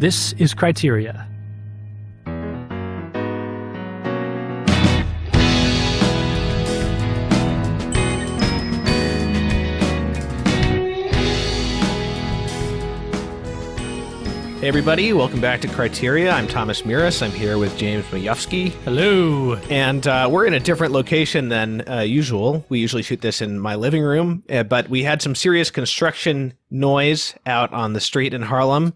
This is Criteria. Hey everybody, welcome back to Criteria. I'm Thomas Miras. I'm here with James Majewski. Hello. And we're in a different location than usual. We usually shoot this in my living room, but we had some serious construction noise out on the street in Harlem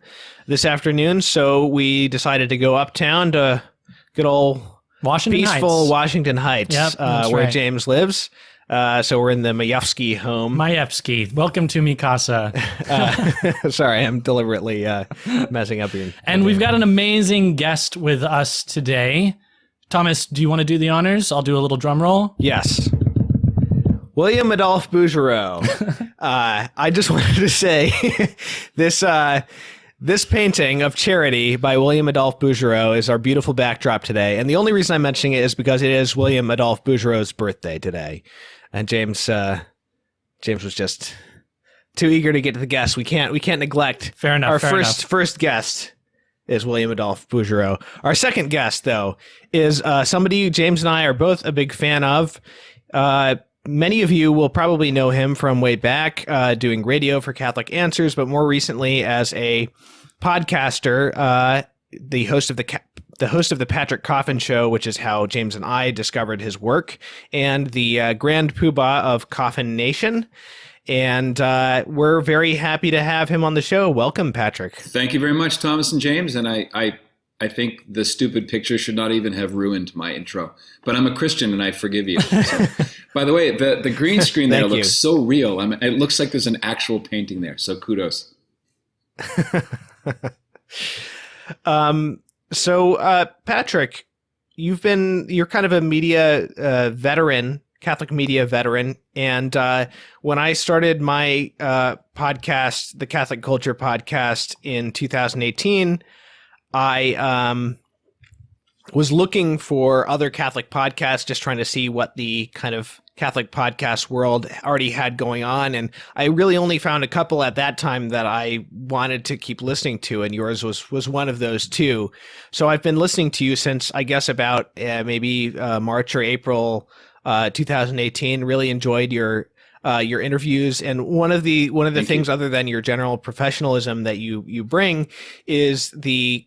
this afternoon, so we decided to go uptown to good old peaceful Heights. Washington Heights, Yep, where right. James lives. So we're in the Majewski home. Majewski. Welcome to Mikasa. Sorry, I'm deliberately messing up your... And we've got an amazing guest with us today. Thomas, do you want to do the honors? I'll do a little drum roll. Yes. William Adolphe Bouguereau. I just wanted to say this painting of Charity by William Adolphe Bouguereau is our beautiful backdrop today. And the only reason I'm mentioning it is because it is William Adolphe Bouguereau's birthday today. And James was just too eager to get to the guest. We can't neglect. Fair enough. Our fair enough. first guest is William Adolphe Bouguereau. Our second guest, though, is somebody James and I are both a big fan of. Many of you will probably know him from way back doing radio for Catholic Answers, but more recently as a podcaster, the host of the Patrick Coffin Show, which is how James and I discovered his work, and the Grand Poobah of Coffin Nation. And we're very happy to have him on the show. Welcome, Patrick. Thank you very much, Thomas and James. And I think the stupid picture should not even have ruined my intro. But I'm a Christian and I forgive you. So, by the way, the green screen there looks so real. It looks like there's an actual painting there. So kudos. So, Patrick, you're kind of a media veteran, Catholic media veteran. And when I started my podcast, the Catholic Culture Podcast in 2018, I was looking for other Catholic podcasts, just trying to see what the kind of Catholic podcast world already had going on. And I really only found a couple at that time that I wanted to keep listening to, and yours was one of those too. So I've been listening to you since, I guess, about maybe March or April 2018. Really enjoyed your interviews, and one of the things, other than your general professionalism that you bring, is the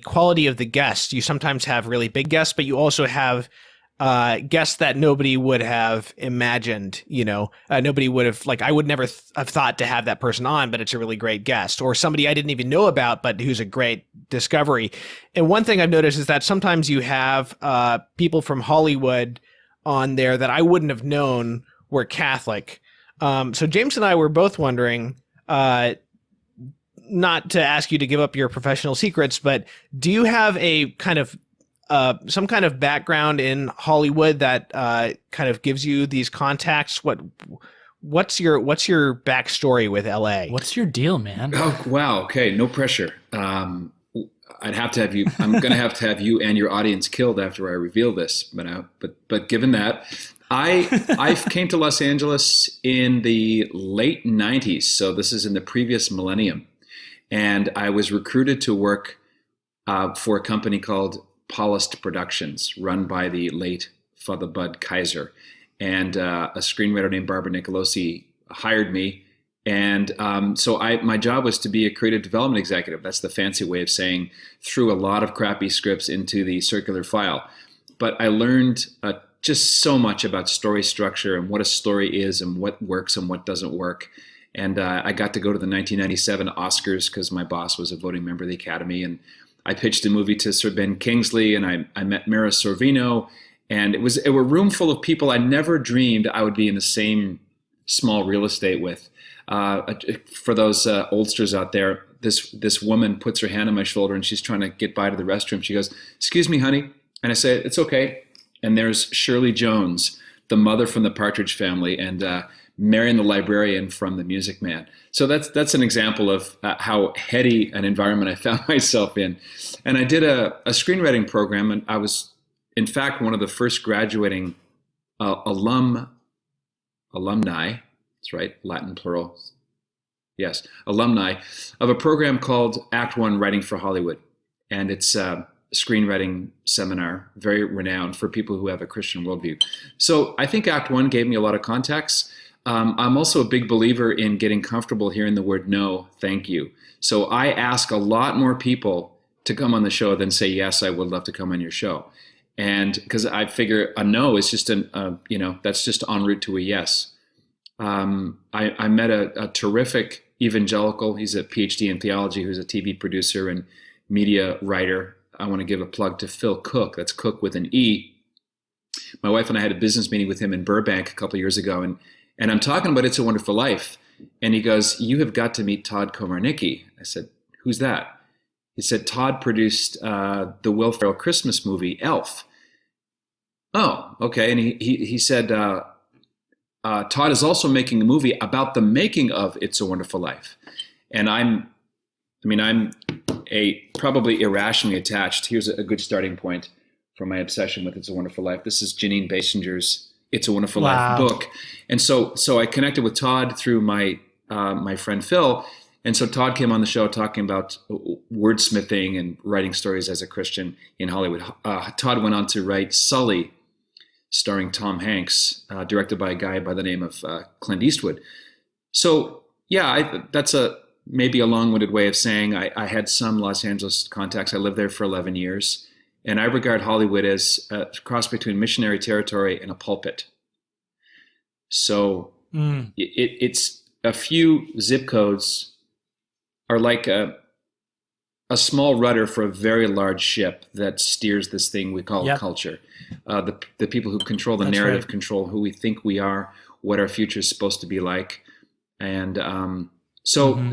quality of the guests. You sometimes have really big guests, but you also have guests that nobody would have imagined. Nobody would have, I would never have thought to have that person on, but it's a really great guest, or somebody I didn't even know about, but who's a great discovery. And one thing I've noticed is that sometimes you have people from Hollywood on there that I wouldn't have known were Catholic. So James and I were both wondering, not to ask you to give up your professional secrets, but do you have a kind of some kind of background in Hollywood that kind of gives you these contacts? What's your backstory with LA? What's your deal, man? Oh, wow. Okay. No pressure. I'd have to have you. I'm going to have you and your audience killed after I reveal this. But given that, I came to Los Angeles in the late 90s. So this is in the previous millennium. And I was recruited to work for a company called Paulist Productions, run by the late Father Bud Kaiser. And a screenwriter named Barbara Nicolosi hired me. And so my job was to be a creative development executive. That's the fancy way of saying threw a lot of crappy scripts into the circular file. But I learned just so much about story structure and what a story is and what works and what doesn't work. And I got to go to the 1997 Oscars because my boss was a voting member of the Academy. And I pitched a movie to Sir Ben Kingsley, and I met Mira Sorvino. And it was a room full of people I never dreamed I would be in the same small real estate with. For those oldsters out there, this woman puts her hand on my shoulder and she's trying to get by to the restroom. She goes, "Excuse me, honey." And I say, "It's okay." And there's Shirley Jones, the mother from the Partridge Family, and Marion the librarian from The Music Man. So that's an example of how heady an environment I found myself in. And I did a screenwriting program, and I was, in fact, one of the first graduating alumni. That's right, Latin plural. yes, alumni of a program called Act One Writing for Hollywood. And it's a screenwriting seminar, very renowned for people who have a Christian worldview. So I think Act One gave me a lot of contacts. I'm also a big believer in getting comfortable hearing the word no, thank you. So I ask a lot more people to come on the show than say, yes, I would love to come on your show. And because I figure a no is just that's just en route to a yes. I met a terrific evangelical. He's a PhD in theology, who's a TV producer and media writer. I want to give a plug to Phil Cook. That's Cook with an E. My wife and I had a business meeting with him in Burbank a couple of years ago, and I'm talking about It's a Wonderful Life. And he goes, you have got to meet Todd Komarnicki. I said, who's that? He said, Todd produced the Will Ferrell Christmas movie, Elf. Oh, okay. And he said, Todd is also making a movie about the making of It's a Wonderful Life. And I'm probably irrationally attached. Here's a good starting point for my obsession with It's a Wonderful Life. This is Janine Basinger's It's a Wonderful Life book. And so I connected with Todd through my friend Phil. And so Todd came on the show talking about wordsmithing and writing stories as a Christian in Hollywood. Todd went on to write Sully, starring Tom Hanks, directed by a guy by the name of Clint Eastwood. So yeah, that's maybe a long-winded way of saying I had some Los Angeles contacts. I lived there for 11 years. And I regard Hollywood as a cross between missionary territory and a pulpit. So it's a few zip codes are like a small rudder for a very large ship that steers this thing we call culture. The people who control the narrative control who we think we are, what our future is supposed to be like. And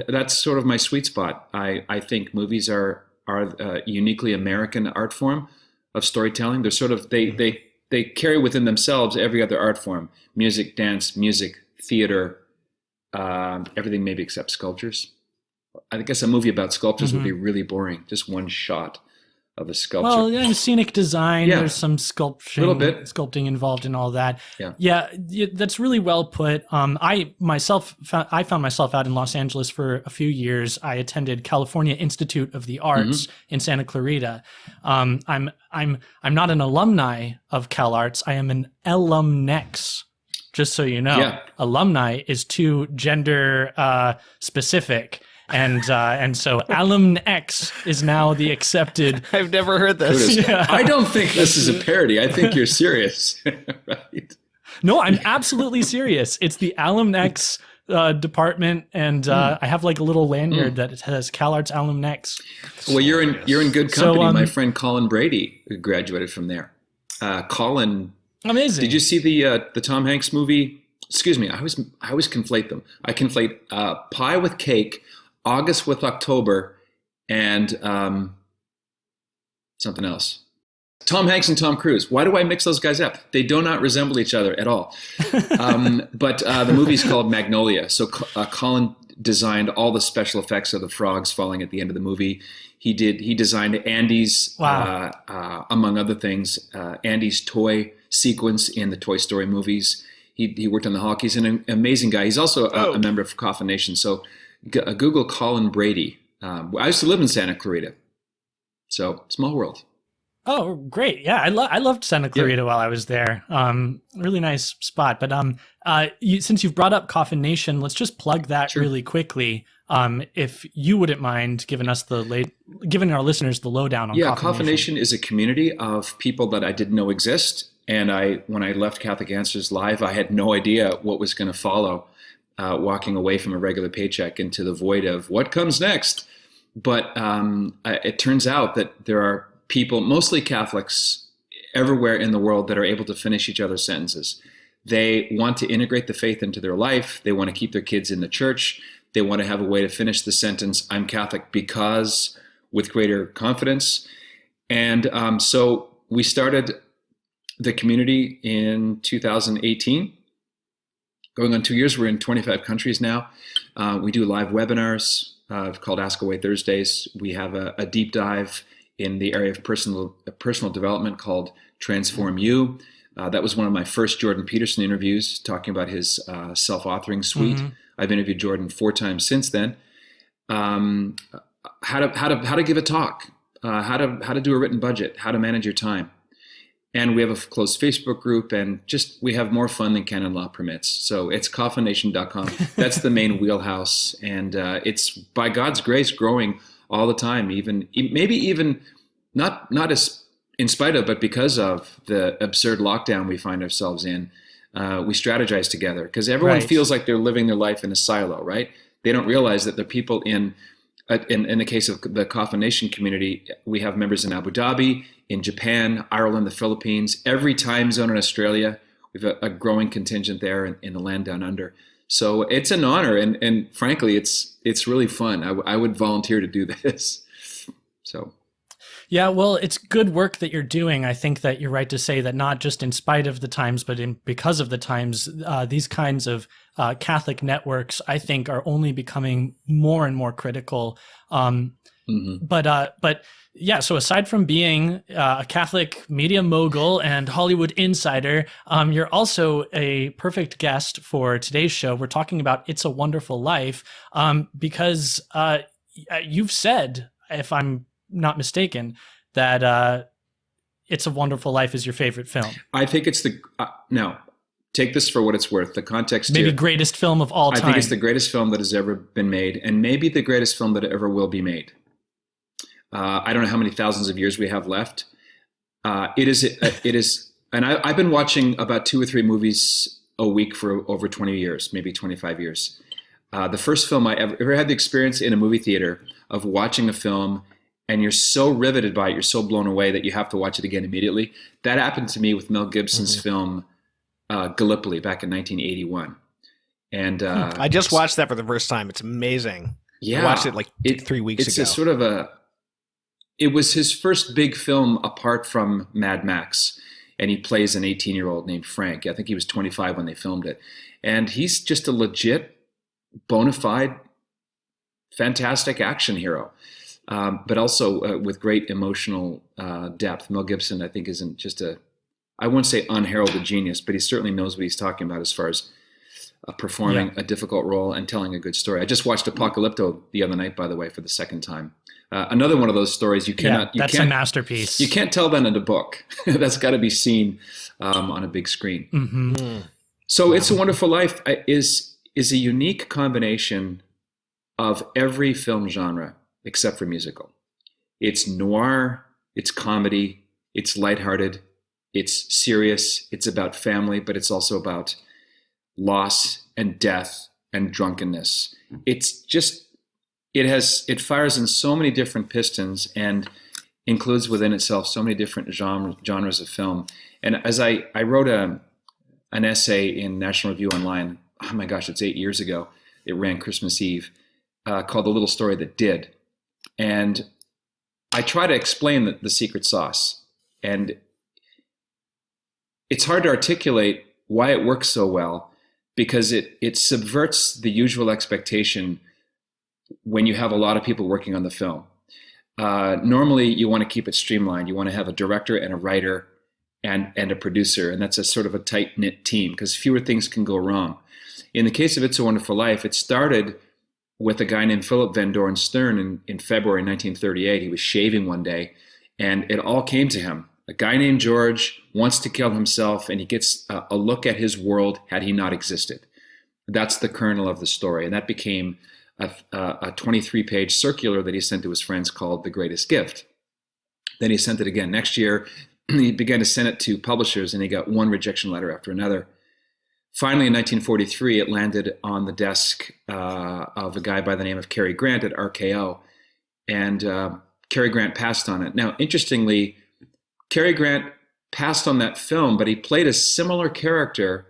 that's sort of my sweet spot. I think movies are a uniquely American art form of storytelling. They're sort of, they carry within themselves every other art form: music, dance, music, theater, everything maybe except sculptures. I guess a movie about sculptures would be really boring. Just one shot of a sculpture. Well, yeah, scenic design. Yeah. There's some sculpting, a little bit sculpting involved in all that. Yeah, that's really well put. I found myself out in Los Angeles for a few years. I attended California Institute of the Arts in Santa Clarita. I'm not an alumni of Cal Arts. I am an alumnex. Just so you know, alumni is too gender specific. And so alumnex is now the accepted. I've never heard this. Yeah. I don't think this is a parody. I think you're serious. Right? No, I'm absolutely serious. It's the alumnex department, and I have like a little lanyard that has Cal Arts alumnex. Well, you're in good company. My friend Colin Brady graduated from there. Colin, amazing. Did you see the Tom Hanks movie? Excuse me, I always conflate them. I conflate Pie with Cake, August with October, and something else. Tom Hanks and Tom Cruise. Why do I mix those guys up? They do not resemble each other at all. But the movie's called Magnolia. So Colin designed all the special effects of the frogs falling at the end of the movie. He designed Andy's, among other things, Andy's toy sequence in the Toy Story movies. He worked on the Hawk. He's an amazing guy. He's also a member of Coffin Nation. So Google Colin Brady. I used to live in Santa Clarita. So small world. Oh, great. Yeah, I loved Santa Clarita while I was there. Really nice spot. But since you've brought up Coffin Nation, let's just plug that really quickly. If you wouldn't mind giving our listeners the lowdown on Coffin Nation is a community of people that I didn't know exist. And when I left Catholic Answers Live, I had no idea what was going to follow, walking away from a regular paycheck into the void of what comes next. But it turns out that there are people, mostly Catholics, everywhere in the world that are able to finish each other's sentences. They want to integrate the faith into their life. They want to keep their kids in the church. They want to have a way to finish the sentence, I'm Catholic because, with greater confidence. And so we started the community in 2018. Going on 2 years, we're in 25 countries now. We do live webinars called Ask Away Thursdays. We have a deep dive in the area of personal development called Transform You. That was one of my first Jordan Peterson interviews, talking about his self-authoring suite. Mm-hmm. I've interviewed Jordan 4 times since then. How to give a talk, how to do a written budget, how to manage your time. And we have a closed Facebook group, and we have more fun than canon law permits. So it's coffinnation.com. That's the main wheelhouse. And it's, by God's grace, growing all the time, maybe even not as in spite of, but because of the absurd lockdown we find ourselves in. We strategize together because everyone feels like they're living their life in a silo, right? They don't realize that the people in the case of the Coffin Nation community, we have members in Abu Dhabi, in Japan, Ireland, the Philippines, every time zone in Australia. We have a growing contingent there in the land down under. So it's an honor, and frankly, it's really fun. I would volunteer to do this. So. Yeah, well, it's good work that you're doing. I think that you're right to say that not just in spite of the times, but because of the times, these kinds of Catholic networks, I think, are only becoming more and more critical. But yeah, so aside from being a Catholic media mogul and Hollywood insider, you're also a perfect guest for today's show. We're talking about It's a Wonderful Life because you've said, if I'm not mistaken, that It's a Wonderful Life is your favorite film. I think it's now take this for what it's worth. The context maybe here, greatest film of all time. I think it's the greatest film that has ever been made, and maybe the greatest film that ever will be made. I don't know how many thousands of years we have left. It is, and I've been watching about 2 or 3 movies a week for over 20 years, maybe 25 years. The first film I ever had the experience in a movie theater of watching a film, and you're so riveted by it, you're so blown away that you have to watch it again immediately. That happened to me with Mel Gibson's film Gallipoli back in 1981. And I just watched that for the first time. It's amazing. Yeah, I watched it like 3 weeks ago. It's a sort of it was his first big film apart from Mad Max, and he plays an 18-year-old named Frank. I think he was 25 when they filmed it. And he's just a legit, bona fide, fantastic action hero, but also with great emotional depth. Mel Gibson, I think, isn't just I wouldn't say unheralded genius, but he certainly knows what he's talking about as far as performing a difficult role and telling a good story. I just watched Apocalypto the other night, by the way, for the second time. Another one of those stories you cannot. That's a masterpiece. You can't tell that in a book. That's got to be seen on a big screen. Mm-hmm. So, It's a Wonderful Life is a unique combination of every film genre except for musical. It's noir, it's comedy, it's lighthearted, it's serious, it's about family, but it's also about loss and death and drunkenness. It fires in so many different pistons and includes within itself so many different genres of film. And as I wrote an essay in National Review Online, oh my gosh, it's 8 years ago. It ran Christmas Eve, called The Little Story That Did. And I try to explain the secret sauce. And it's hard to articulate why it works so well, because it subverts the usual expectation when you have a lot of people working on the film. Normally, you want to keep it streamlined. You want to have a director and a writer and a producer, and that's a sort of a tight-knit team because fewer things can go wrong. In the case of It's a Wonderful Life, it started with a guy named Philip Van Doren Stern in February 1938. He was shaving one day, and it all came to him. A guy named George wants to kill himself, and he gets a look at his world had he not existed. That's the kernel of the story, and that became a 23-page circular that he sent to his friends called The Greatest Gift. Then he sent it again. Next year, he began to send it to publishers, and he got one rejection letter after another. Finally, in 1943, it landed on the desk of a guy by the name of Cary Grant at RKO, and Cary Grant passed on it. Now, interestingly, Cary Grant passed on that film, but he played a similar character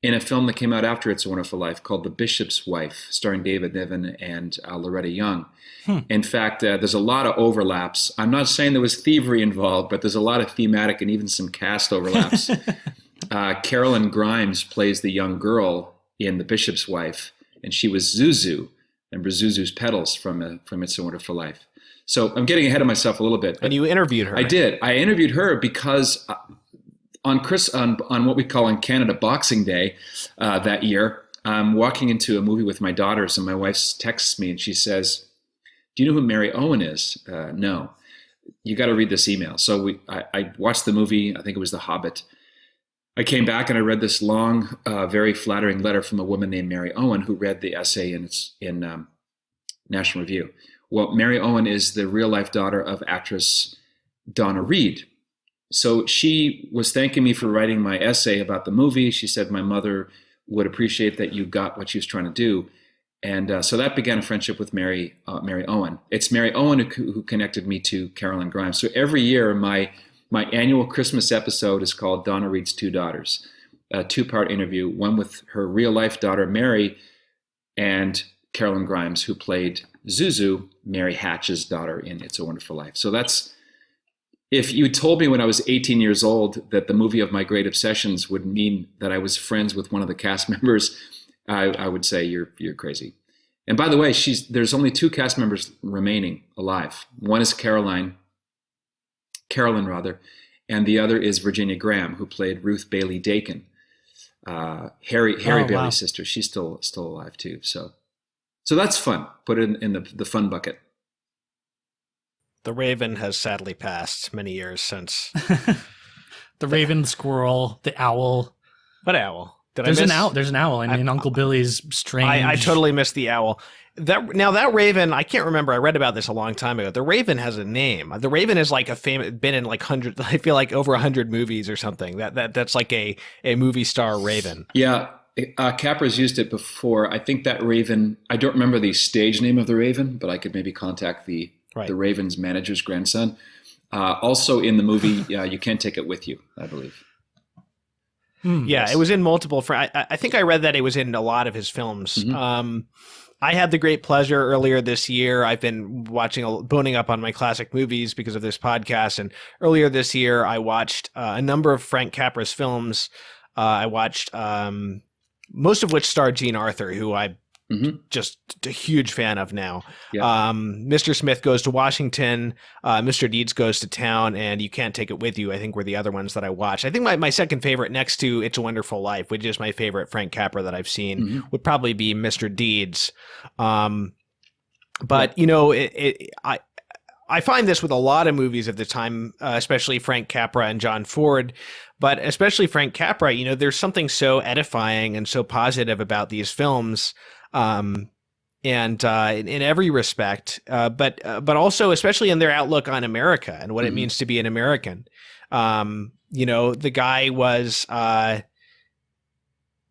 in a film that came out after It's a Wonderful Life called The Bishop's Wife, starring David Niven and Loretta Young. In fact, there's a lot of overlaps. I'm not saying there was thievery involved, but there's a lot of thematic and even some cast overlaps. Carolyn Grimes plays the young girl in The Bishop's Wife, and she was Zuzu, remember Zuzu's Petals from It's a Wonderful Life. So I'm getting ahead of myself a little bit. And you interviewed her. I did. I interviewed her because on what we call in Canada Boxing Day that year, I'm walking into a movie with my daughters, and my wife texts me and she says, "Do you know who Mary Owen is?" No. You got to read this email. So I watched the movie. I think it was The Hobbit. I came back and I read this long, very flattering letter from a woman named Mary Owen, who read the essay in National Review. Well, Mary Owen is the real life daughter of actress Donna Reed. So she was thanking me for writing my essay about the movie. She said my mother would appreciate that you got what she was trying to do. And so that began a friendship with Mary Owen. It's Mary Owen who connected me to Carolyn Grimes. So every year, my annual Christmas episode is called Donna Reed's Two Daughters, a two-part interview, one with her real-life daughter, Mary, and Carolyn Grimes, who played Zuzu, Mary Hatch's daughter in It's a Wonderful Life. So that's, if you told me when I was 18 years old that the movie of my great obsessions would mean that I was friends with one of the cast members, I would say you're crazy. And by the way, there's only two cast members remaining alive. One is Carolyn, and the other is Virginia Graham, who played Ruth Bailey Dakin, Harry Bailey's wow. sister. She's still alive too. So that's fun. Put it in the fun bucket. The Raven has sadly passed many years since. The raven, the squirrel, the owl. What owl? There's an owl in Uncle Billy's Strange. I totally missed the owl. That Raven, I can't remember. I read about this a long time ago. The Raven has a name. The Raven is like been in like hundreds. I feel like over 100 movies or something. That's like a movie star Raven. Yeah, Capra's used it before. I think that Raven. I don't remember the stage name of the Raven, but I could maybe contact the Raven's manager's grandson. Also in the movie, You Can't Take It With You, I believe. Yeah, it was in multiple. I think I read that it was in a lot of his films. Mm-hmm. I had the great pleasure earlier this year. I've been boning up on my classic movies because of this podcast. And earlier this year, I watched a number of Frank Capra's films. I watched most of which starred Jean Arthur, who I'm just a huge fan of now. Yeah. Mr. Smith Goes to Washington, Mr. Deeds Goes to Town, and You Can't Take It With You, I think, were the other ones that I watched. I think my second favorite, next to It's a Wonderful Life, which is my favorite Frank Capra that I've seen, would probably be Mr. Deeds. But, you know, I find this with a lot of movies of the time, especially Frank Capra and John Ford, but especially Frank Capra. You know, there's something so edifying and so positive about these films, and in every respect, but also especially in their outlook on America and what it means to be an American. You know, the guy was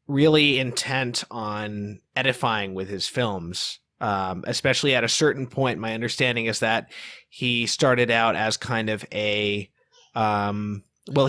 really intent on edifying with his films. Especially at a certain point, my understanding is that he started out as kind of he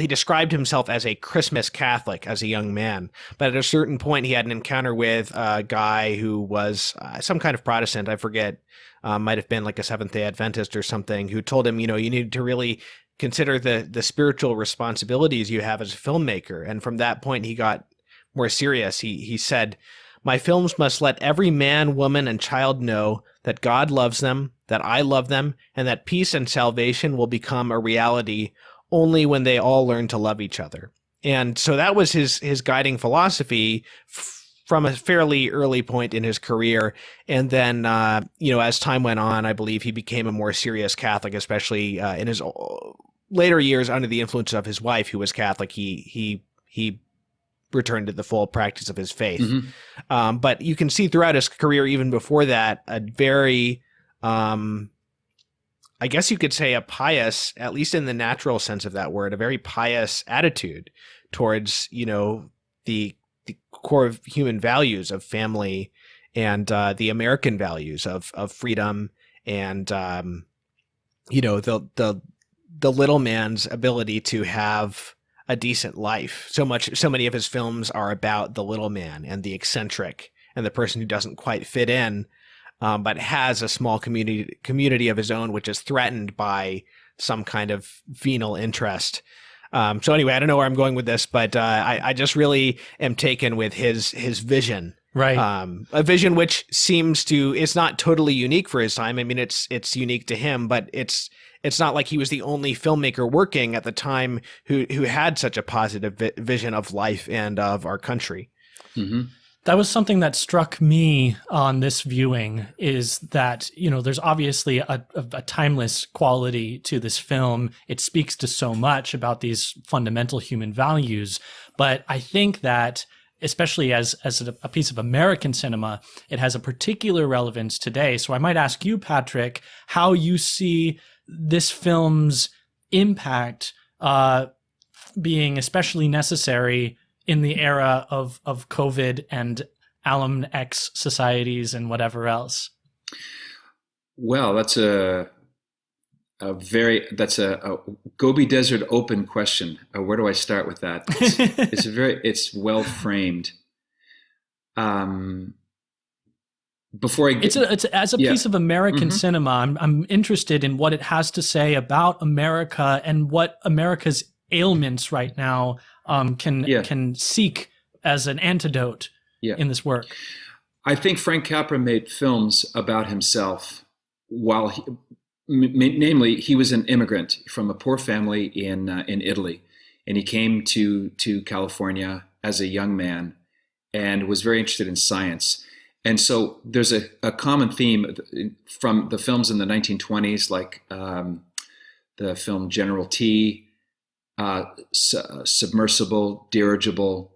described himself as a Christmas Catholic as a young man. But at a certain point, he had an encounter with a guy who was some kind of Protestant, I forget, might have been like a Seventh-day Adventist or something, who told him, you know, you need to really consider the spiritual responsibilities you have as a filmmaker. And from that point, he got more serious. He said, "My films must let every man, woman, and child know that God loves them, that I love them, and that peace and salvation will become a reality only when they all learn to love each other." And so that was his guiding philosophy from a fairly early point in his career. And then, you know, as time went on, I believe he became a more serious Catholic, especially in his later years under the influence of his wife, who was Catholic. He returned to the full practice of his faith. But you can see throughout his career, even before that, a very, I guess you could say a pious, at least in the natural sense of that word, a very pious attitude towards, you know, the core of human values of family and the American values of freedom and, you know, the little man's ability to have a decent life. So many of his films are about the little man and the eccentric and the person who doesn't quite fit in, but has a small community of his own, which is threatened by some kind of venal interest. So anyway, I don't know where I'm going with this, but I just really am taken with his vision Right. A vision which seems to, it's not totally unique for his time. I mean, it's unique to him, but it's not like he was the only filmmaker working at the time who had such a positive vision of life and of our country. Mm-hmm. That was something that struck me on this viewing, is that, there's obviously a timeless quality to this film. It speaks to so much about these fundamental human values. But I think that, especially as a piece of American cinema, it has a particular relevance today. So I might ask you, Patrick, how you see this film's impact being especially necessary in the era of COVID and Alum X societies and whatever else. Well, that's a Gobi Desert open question. Where do I start with that? It's well framed. Before I get, it's as a piece of American cinema, I'm interested in what it has to say about America and what America's ailments right now can seek as an antidote in this work. I think Frank Capra made films about himself while namely, he was an immigrant from a poor family in Italy, and he came to California as a young man and was very interested in science. And so there's a common theme from the films in the 1920s, like the film General T, Submersible, Dirigible,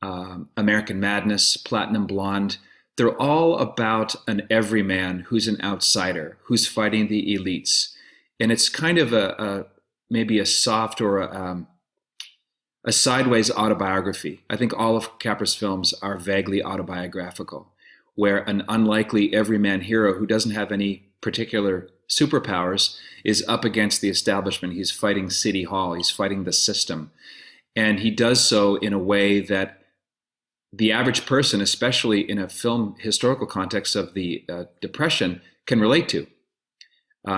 American Madness, Platinum Blonde. They're all about an everyman who's an outsider, who's fighting the elites. And it's kind of maybe a soft or a sideways autobiography. I think all of Capra's films are vaguely autobiographical, where an unlikely everyman hero who doesn't have any particular superpowers is up against the establishment. He's fighting City Hall. He's fighting the system. And he does so in a way that the average person, especially in a film historical context of the Depression, can relate to.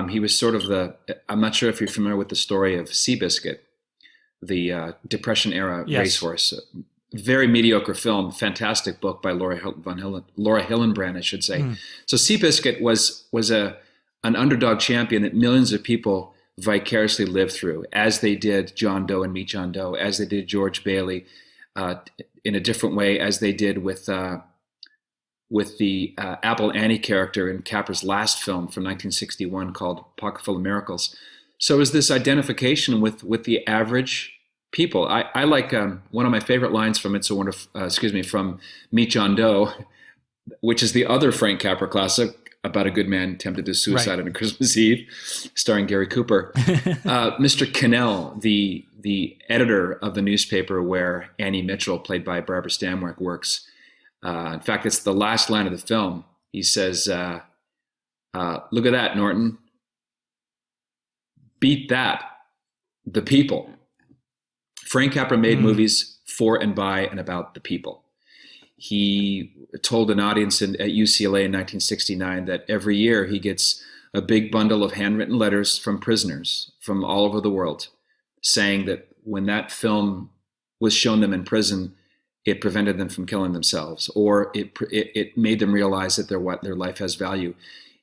He was sort of I'm not sure if you're familiar with the story of Seabiscuit, the Depression era racehorse. Very mediocre film, fantastic book by Laura Hillenbrand, I should say. So Seabiscuit was an underdog champion that millions of people vicariously lived through, as they did John Doe and Meet John Doe, as they did George Bailey, in a different way, as they did with the Apple Annie character in Capra's last film from 1961 called Pocket Full of Miracles. So is this identification with the average people. I like one of my favorite lines from from Meet John Doe, which is the other Frank Capra classic about a good man tempted to suicide on Christmas Eve, starring Gary Cooper. Mr. Cannell, the editor of the newspaper where Annie Mitchell, played by Barbara Stanwyck, works. In fact, it's the last line of the film. He says, "Look at that, Norton. Beat that, the people." Frank Capra made movies for and by and about the people. He told an audience at UCLA in 1969 that every year he gets a big bundle of handwritten letters from prisoners from all over the world, saying that when that film was shown them in prison, it prevented them from killing themselves, or it made them realize that their life has value.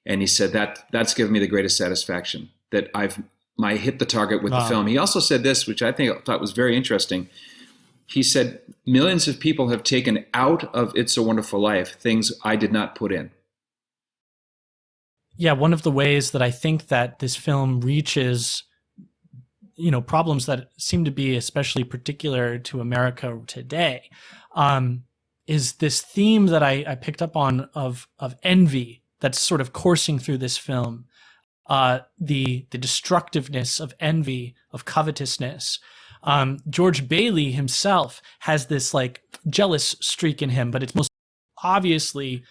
And he said that's given me the greatest satisfaction, that I hit the target with the film. He also said this, which I thought was very interesting. He said, millions of people have taken out of It's a Wonderful Life things I did not put in. Yeah, one of the ways that I think that this film reaches, problems that seem to be especially particular to America today, is this theme that I picked up on of envy that's sort of coursing through this film. The destructiveness of envy, of covetousness. George Bailey himself has this jealous streak in him, but it's most obviously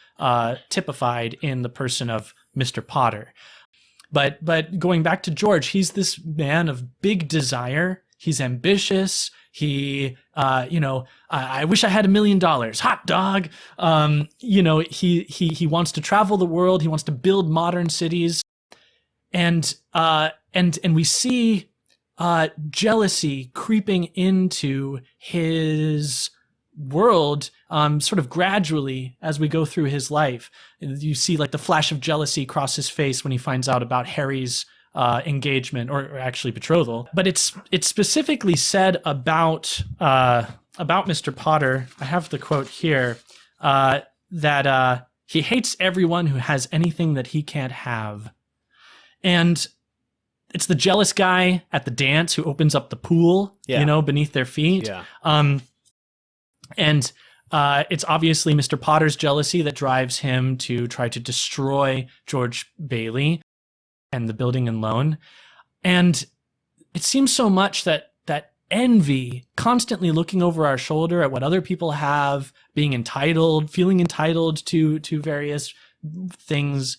typified in the person of Mr. Potter. But going back to George, he's this man of big desire. He's ambitious. He, I wish I had $1 million. Hot dog. He wants to travel the world. He wants to build modern cities. And we see jealousy creeping into his world, sort of gradually as we go through his life. You see like the flash of jealousy cross his face when he finds out about Harry's engagement or actually betrothal. But it's specifically said about Mr. Potter. I have the quote here, that he hates everyone who has anything that he can't have. And it's the jealous guy at the dance who opens up the pool, beneath their feet. Yeah. And it's obviously Mr. Potter's jealousy that drives him to try to destroy George Bailey and the building and loan. And it seems so much that envy, constantly looking over our shoulder at what other people have, being entitled, feeling entitled to various things,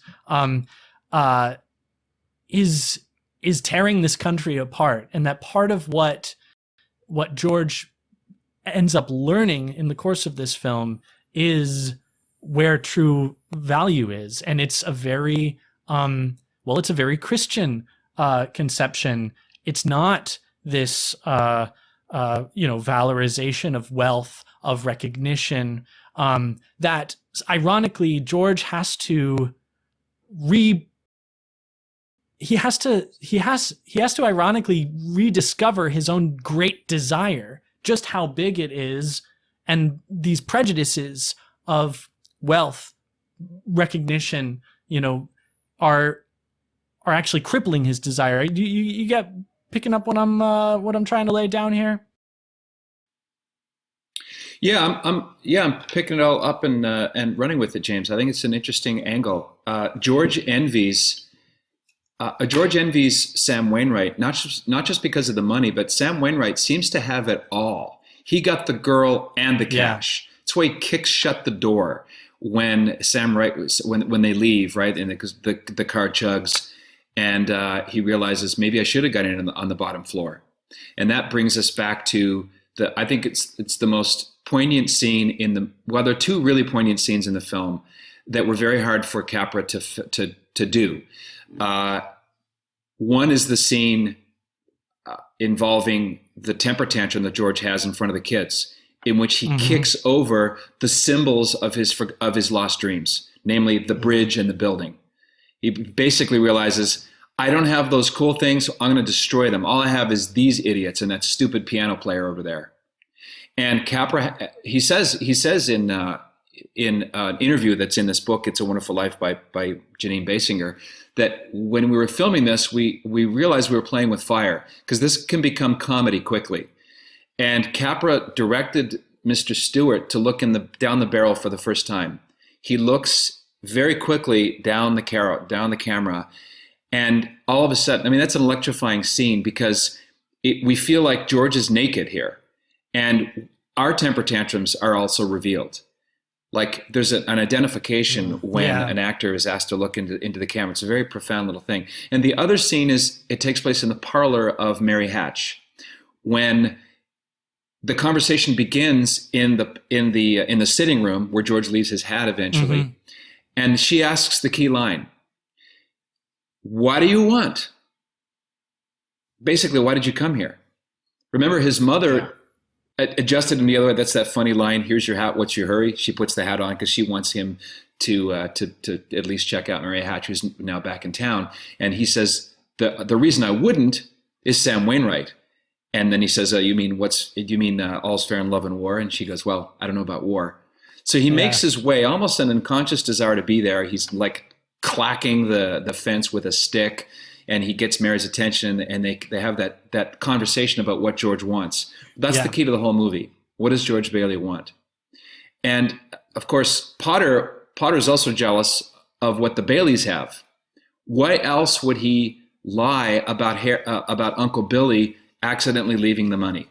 is tearing this country apart. And that part of what George ends up learning in the course of this film is where true value is. And it's a very, it's a very Christian conception. It's not this, valorization of wealth, of recognition, that ironically George has to ironically rediscover his own great desire, just how big it is, and these prejudices of wealth, recognition, are actually crippling his desire. You get picking up what I'm trying to lay down here? Yeah, I'm picking it all up and running with it, James. I think it's an interesting angle. George envies Sam Wainwright, not just because of the money, but Sam Wainwright seems to have it all. He got the girl and the cash. That's why he kicks shut the door when when they leave, right? And the car chugs, and he realizes maybe I should have gotten in on the bottom floor. And that brings us back to I think it's the most poignant scene there are two really poignant scenes in the film that were very hard for Capra to do. One is the scene involving the temper tantrum that George has in front of the kids, in which he kicks over the symbols of his lost dreams, namely the bridge and the building. He basically realizes, I don't have those cool things, I'm going to destroy them. All I have is these idiots and that stupid piano player over there. And Capra, he says in an interview that's in this book, It's a Wonderful Life by Janine Basinger, that when we were filming this, we realized we were playing with fire, because this can become comedy quickly. And Capra directed Mr. Stewart to look down the barrel for the first time. He looks very quickly down the camera, and all of a sudden, that's an electrifying scene, because we feel like George is naked here. And our temper tantrums are also revealed. Like there's an identification when an actor is asked to look into the camera. It's a very profound little thing. And the other scene it takes place in the parlor of Mary Hatch, when the conversation begins in the sitting room where George leaves his hat eventually, and she asks the key line, "What do you want?" Basically, why did you come here? Remember, his mother adjusted him the other way. That's that funny line, "Here's your hat, what's your hurry?" She puts the hat on because she wants him to at least check out Mary Hatch, who's now back in town. And he says, the reason I wouldn't is Sam Wainwright. And then he says, you mean all's fair in love and war? And she goes, well, I don't know about war. So he makes his way, almost an unconscious desire to be there. He's like clacking the fence with a stick, and he gets Mary's attention, and they have that conversation about what George wants. That's the key to the whole movie. What does George Bailey want? And of course, Potter's also jealous of what the Baileys have. Why else would he lie about Uncle Billy accidentally leaving the money?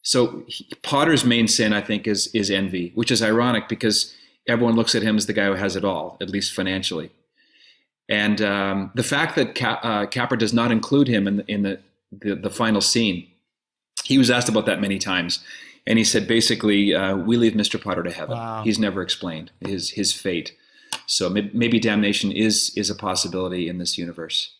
So Potter's main sin, I think, is envy, which is ironic because everyone looks at him as the guy who has it all, at least financially. And the fact that Capra does not include him in the final scene, he was asked about that many times, and he said basically, we leave Mr. Potter to heaven. Wow. He's never explained his fate. So maybe damnation is a possibility in this universe.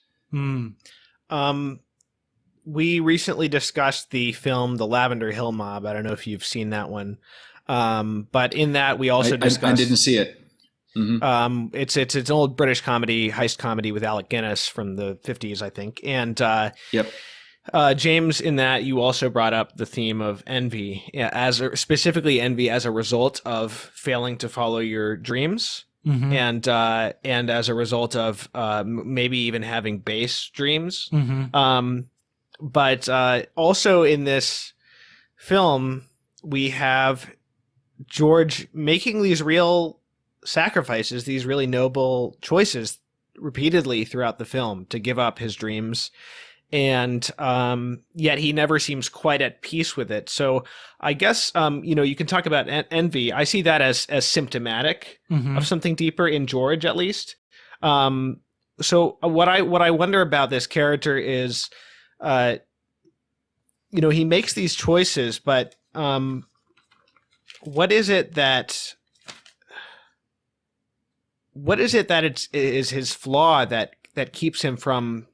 We recently discussed the film The Lavender Hill Mob. I don't know if you've seen that one. But in that, we also I discussed. didn't see it. Mm-hmm. It's an old British comedy, heist comedy with Alec Guinness from the 50s, I think. And Yep. James, in that you also brought up the theme of envy, specifically envy as a result of failing to follow your dreams, and as a result of maybe even having base dreams. But also in this film, we have George making these real sacrifices, these really noble choices repeatedly throughout the film to give up his dreams. And yet he never seems quite at peace with it. So I guess, you can talk about envy. I see that as symptomatic of something deeper in George, at least. So what I wonder about this character is, he makes these choices, but what is it that is his flaw that keeps him from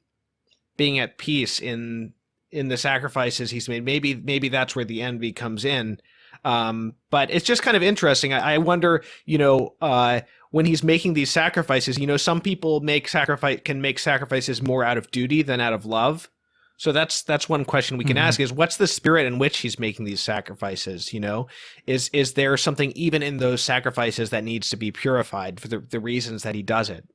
being at peace in the sacrifices he's made? Maybe that's where the envy comes in. But it's just kind of interesting. I wonder, when he's making these sacrifices, some people can make sacrifices more out of duty than out of love. So that's one question we can ask is, what's the spirit in which he's making these sacrifices? Is there something even in those sacrifices that needs to be purified for the reasons that he does it?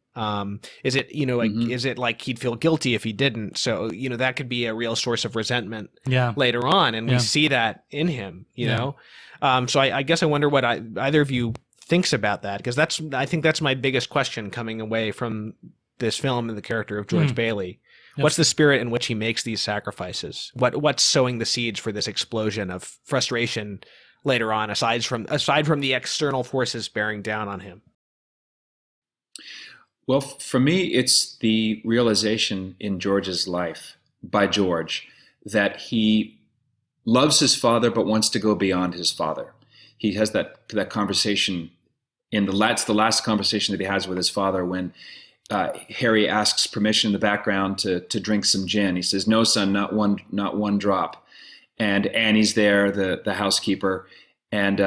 Is it, is it like he'd feel guilty if he didn't? So, that could be a real source of resentment later on. And we see that in him, know? So I guess I wonder what either of you thinks about that, because I think that's my biggest question coming away from this film and the character of George Bailey. Yep. What's the spirit in which he makes these sacrifices? What's sowing the seeds for this explosion of frustration later on, aside from the external forces bearing down on him? Well, for me, it's the realization in George's life by George that he loves his father but wants to go beyond his father. He has that conversation that's the last conversation that he has with his father when Harry asks permission in the background to drink some gin. He says, "No, son, not one drop." And Annie's there, the housekeeper. And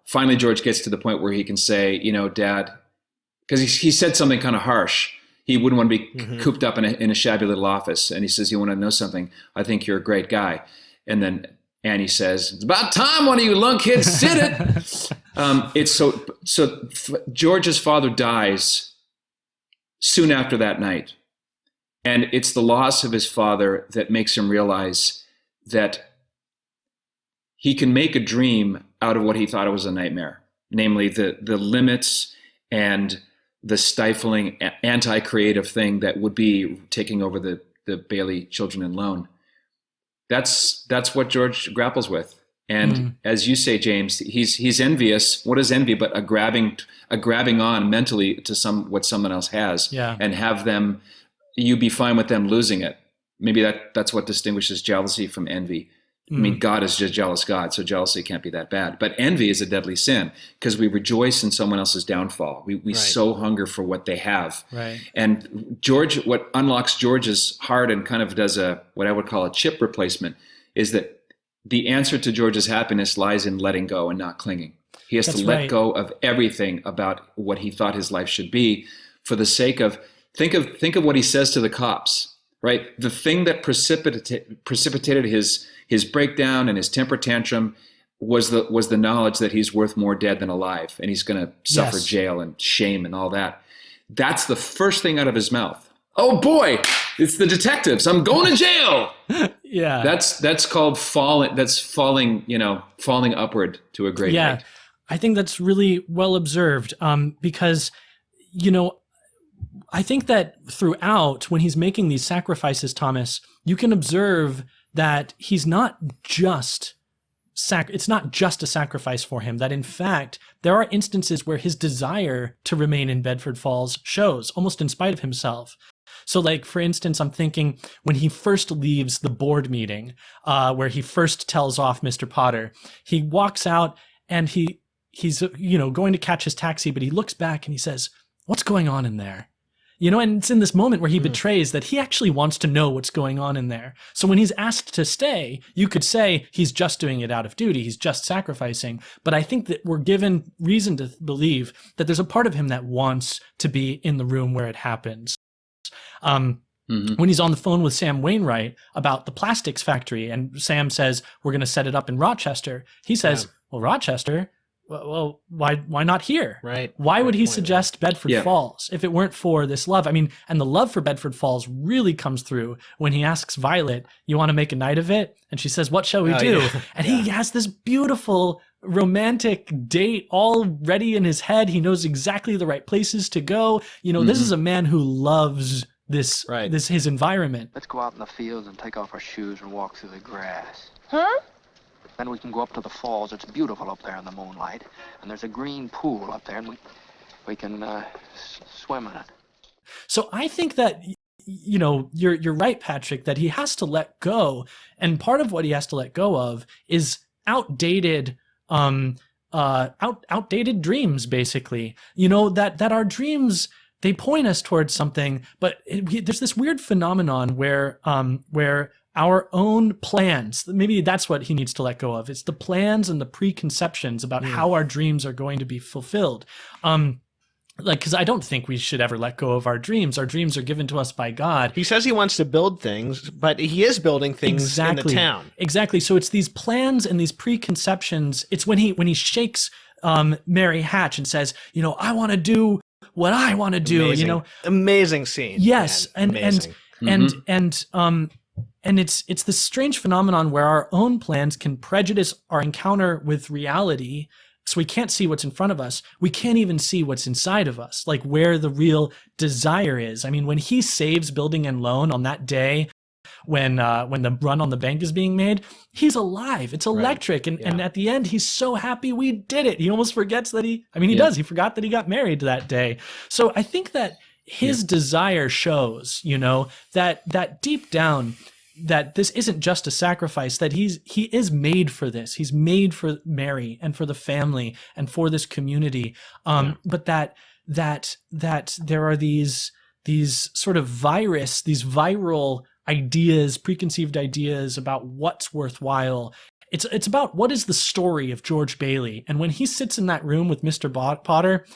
finally, George gets to the point where he can say, Dad, because he said something kind of harsh. He wouldn't want to be cooped up in a shabby little office. And he says, "You want to know something? I think you're a great guy." And then Annie says, "It's about time one of you lunkheads said it." It's so George's father dies soon after that night. And it's the loss of his father that makes him realize that he can make a dream out of what he thought it was a nightmare, namely the limits and the stifling anti-creative thing that would be taking over the Bailey Children in Loan. That's what George grapples with. And as you say, James, he's envious. What is envy but a grabbing on mentally to what someone else has, and have them, you be fine with them losing it. Maybe that's what distinguishes jealousy from envy. I mean, God is just jealous God, so jealousy can't be that bad. But envy is a deadly sin because we rejoice in someone else's downfall. We so hunger for what they have. Right. And George, what unlocks George's heart and kind of does what I would call a chip replacement is that the answer to George's happiness lies in letting go and not clinging. He has to let go of everything about what he thought his life should be for the sake of, think of what he says to the cops, right? The thing that precipitated his breakdown and his temper tantrum was the knowledge that he's worth more dead than alive, and he's going to suffer jail and shame and all that. That's the first thing out of his mouth. "Oh boy, it's the detectives. I'm going to jail." Yeah. That's called falling. That's falling upward to a great height. I think that's really well observed. Because, I think that throughout, when he's making these sacrifices, Thomas, you can observe that he's not just it's not just a sacrifice for him, that in fact, there are instances where his desire to remain in Bedford Falls shows, almost in spite of himself. So like, for instance, I'm thinking when he first leaves the board meeting, where he first tells off Mr. Potter, he walks out and he's going to catch his taxi, but he looks back and he says, "What's going on in there?" And it's in this moment where he betrays that he actually wants to know what's going on in there. So when he's asked to stay, you could say he's just doing it out of duty. He's just sacrificing. But I think that we're given reason to believe that there's a part of him that wants to be in the room where it happens. When he's on the phone with Sam Wainwright about the plastics factory, and Sam says, we're going to set it up in Rochester. He says, well, Rochester? Well, why not here? Right. Why would he Point, suggest Bedford Falls if it weren't for this love? I mean, and the love for Bedford Falls really comes through when he asks Violet, you want to make a night of it? And she says, what shall we do? Yeah. And he has this beautiful romantic date all ready in his head. He knows exactly the right places to go. This is a man who loves this his environment. Let's go out in the fields and take off our shoes and walk through the grass. Huh? Then we can go up to the falls. It's beautiful up there in the moonlight. And there's a green pool up there, and we can swim in it. So I think that, you're right, Patrick, that he has to let go. And part of what he has to let go of is outdated dreams, basically. That our dreams, they point us towards something, but there's this weird phenomenon where our own plans, maybe that's what he needs to let go of. It's the plans and the preconceptions about how our dreams are going to be fulfilled. Because I don't think we should ever let go of our dreams. Our dreams are given to us by God. He says he wants to build things, but he is building things in the town. Exactly. So it's these plans and these preconceptions. It's when he shakes Mary Hatch and says, I want to do what I want to do. Amazing. Amazing scene. Yes, man. And it's this strange phenomenon where our own plans can prejudice our encounter with reality, so we can't see what's in front of us. We can't even see what's inside of us, like where the real desire is. I mean, when he saves Building and Loan on that day, when the run on the bank is being made, he's alive. It's electric, and at the end, he's so happy we did it. He almost forgets that he does. He forgot that he got married that day. So I think that his desire shows, that deep down, that this isn't just a sacrifice, that he is made for this. He's made for Mary and for the family and for this community. But that there are these sort of these viral ideas, preconceived ideas about what's worthwhile. It's about what is the story of George Bailey. And when he sits in that room with Mr. Potter,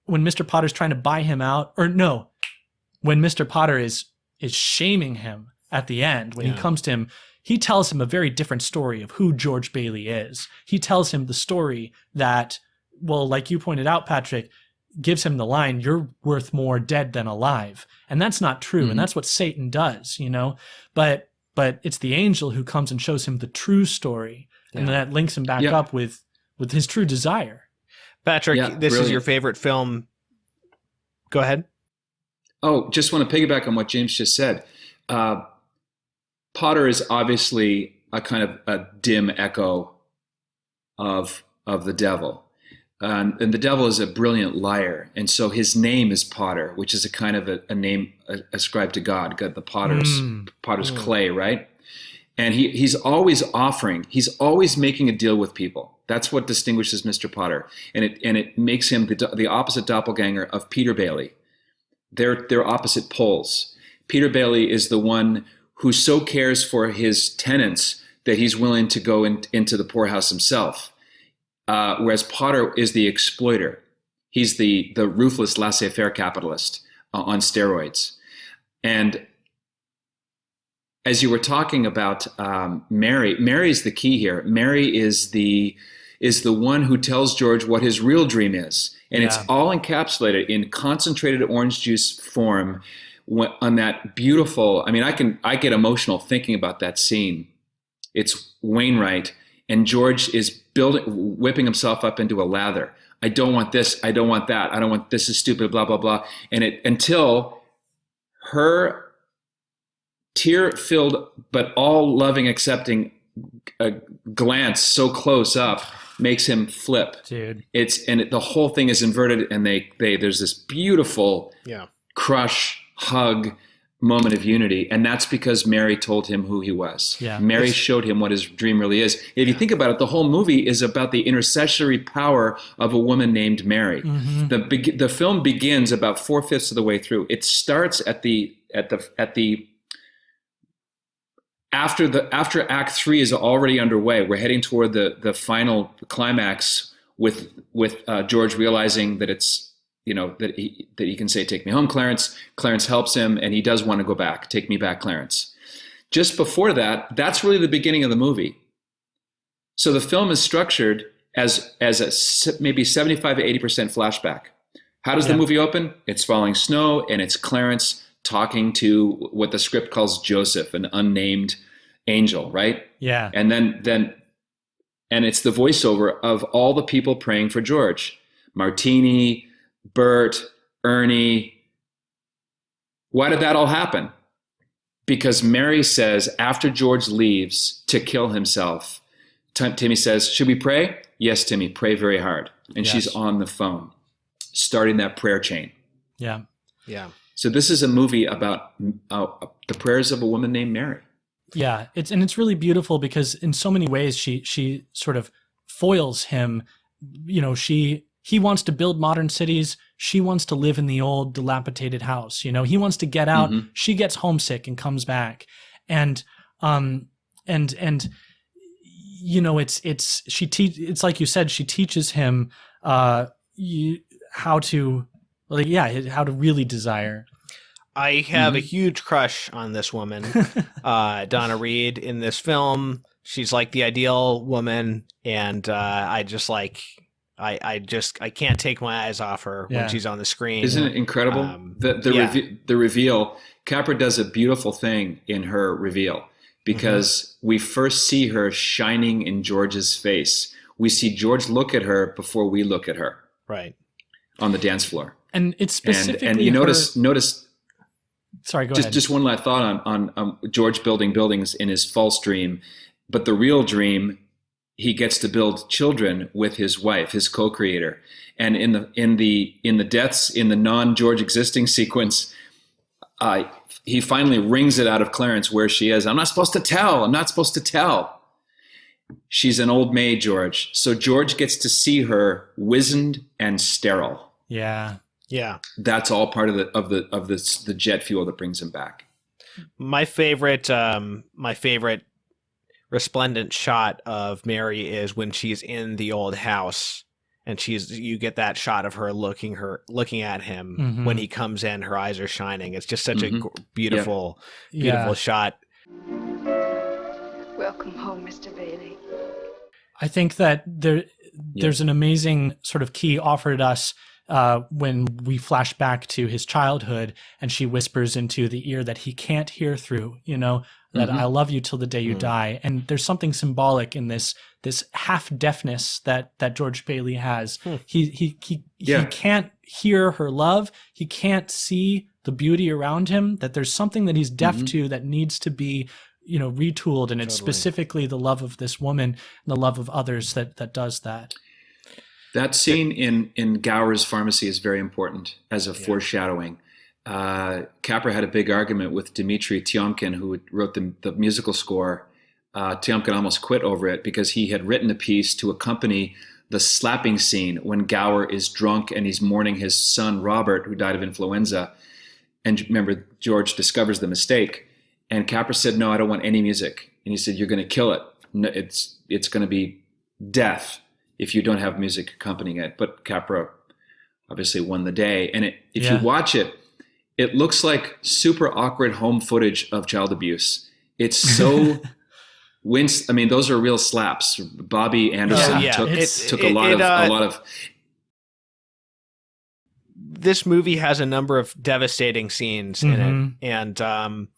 when Mr. Potter's trying to buy him out, when Mr. Potter is shaming him at the end, when he comes to him, he tells him a very different story of who George Bailey is. He tells him the story that, well, like you pointed out, Patrick, gives him the line, you're worth more dead than alive. And that's not true. And that's what Satan does, but it's the angel who comes and shows him the true story. And that links him back up with his true desire. Patrick, this is your favorite film. Go ahead. Oh, just want to piggyback on what James just said. Potter is obviously a kind of a dim echo of the devil. And the devil is a brilliant liar. And so his name is Potter, which is a kind of a name ascribed to God, the potter's clay, right? And he's always offering, he's always making a deal with people. That's what distinguishes Mr. Potter. And it makes him the opposite doppelganger of Peter Bailey. They're opposite poles. Peter Bailey is the one who so cares for his tenants that he's willing to go into the poorhouse himself. Whereas Potter is the exploiter. He's the ruthless laissez-faire capitalist on steroids. And as you were talking about Mary's the key here. Mary is the one who tells George what his real dream is. And it's all encapsulated in concentrated orange juice form on that beautiful, I get emotional thinking about that scene. It's Wainwright, and George is whipping himself up into a lather. I don't want this. I don't want that. I don't want this is stupid, blah, blah, blah. And until her tear-filled, but all loving, accepting glance so close up makes him flip. Dude. The whole thing is inverted, and there's this beautiful crush, hug, moment of unity, and that's because Mary told him who he was. Yeah. Mary showed him what his dream really is. If you think about it, the whole movie is about the intercessory power of a woman named Mary. Mm-hmm. The film begins about 4/5 of the way through. It starts after Act 3 is already underway. We're heading toward the final climax with George realizing that it's, that he can say, "Take me home, Clarence." Clarence helps him, and he does want to go back. "Take me back, Clarence." Just before that, that's really the beginning of the movie. So the film is structured as a maybe 75 to 80% flashback. How does the movie open? It's falling snow, and it's Clarence talking to what the script calls Joseph, an unnamed angel, right? Yeah. And then it's the voiceover of all the people praying for George. Martini, Bert, Ernie. Why did that all happen? Because Mary says, after George leaves to kill himself, Timmy says, "Should we pray?" "Yes, Timmy, pray very hard." And she's on the phone, starting that prayer chain. Yeah. Yeah. So this is a movie about the prayers of a woman named Mary. Yeah, it's really beautiful because in so many ways she sort of foils him. He wants to build modern cities. She wants to live in the old dilapidated house. He wants to get out. Mm-hmm. She gets homesick and comes back. And it's like you said, she teaches him how to really desire. I have a huge crush on this woman, Donna Reed, in this film. She's like the ideal woman, and I can't take my eyes off her when she's on the screen. Isn't it incredible? The reveal. Capra does a beautiful thing in her reveal because we first see her shining in George's face. We see George look at her before we look at her. Right. On the dance floor. And it's specifically and you notice. Sorry, go ahead. Just one last thought on George building buildings in his false dream, but the real dream, he gets to build children with his wife, his co-creator. And in the deaths in the non-George existing sequence, he finally wrings it out of Clarence where she is. I'm not supposed to tell. She's an old maid, George. So George gets to see her wizened and sterile. Yeah. Yeah. That's all part of the jet fuel that brings him back. My favorite resplendent shot of Mary is when she's in the old house and you get that shot of her looking at him when he comes in. Her eyes are shining. It's just such a beautiful shot. Welcome home, Mr. Bailey. I think that there's an amazing sort of key offered us when we flash back to his childhood, and she whispers into the ear that he can't hear through, that I love you till the day you die. And there's something symbolic in this half deafness that George Bailey has. He can't hear her love. He can't see the beauty around him, that there's something that he's deaf to that needs to be, retooled. And it's specifically the love of this woman and the love of others that does that. That scene in Gower's pharmacy is very important as a foreshadowing. Capra had a big argument with Dmitri Tiomkin, who wrote the musical score. Tiomkin almost quit over it because he had written a piece to accompany the slapping scene when Gower is drunk and he's mourning his son, Robert, who died of influenza. And remember, George discovers the mistake. And Capra said, "No, I don't want any music." And he said, "You're going to kill it. No, it's going to be death if you don't have music accompanying it." But Capra obviously won the day. And if you watch it, it looks like super awkward home footage of child abuse. It's so I mean, those are real slaps. Bobby Anderson took a lot of. This movie has a number of devastating scenes in it, and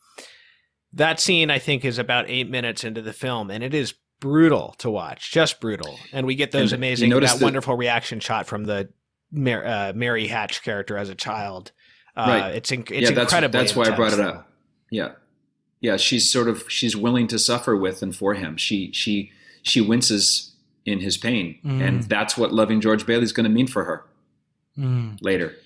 that scene I think is about 8 minutes into the film, and it is brutal to watch, just brutal. And we get those wonderful reaction shot from the Mary Hatch character as a child. Right. It's incredibly That's why I brought it though. up. Yeah. She's willing to suffer with and for him. She winces in his pain, and that's what loving George Bailey is going to mean for her later.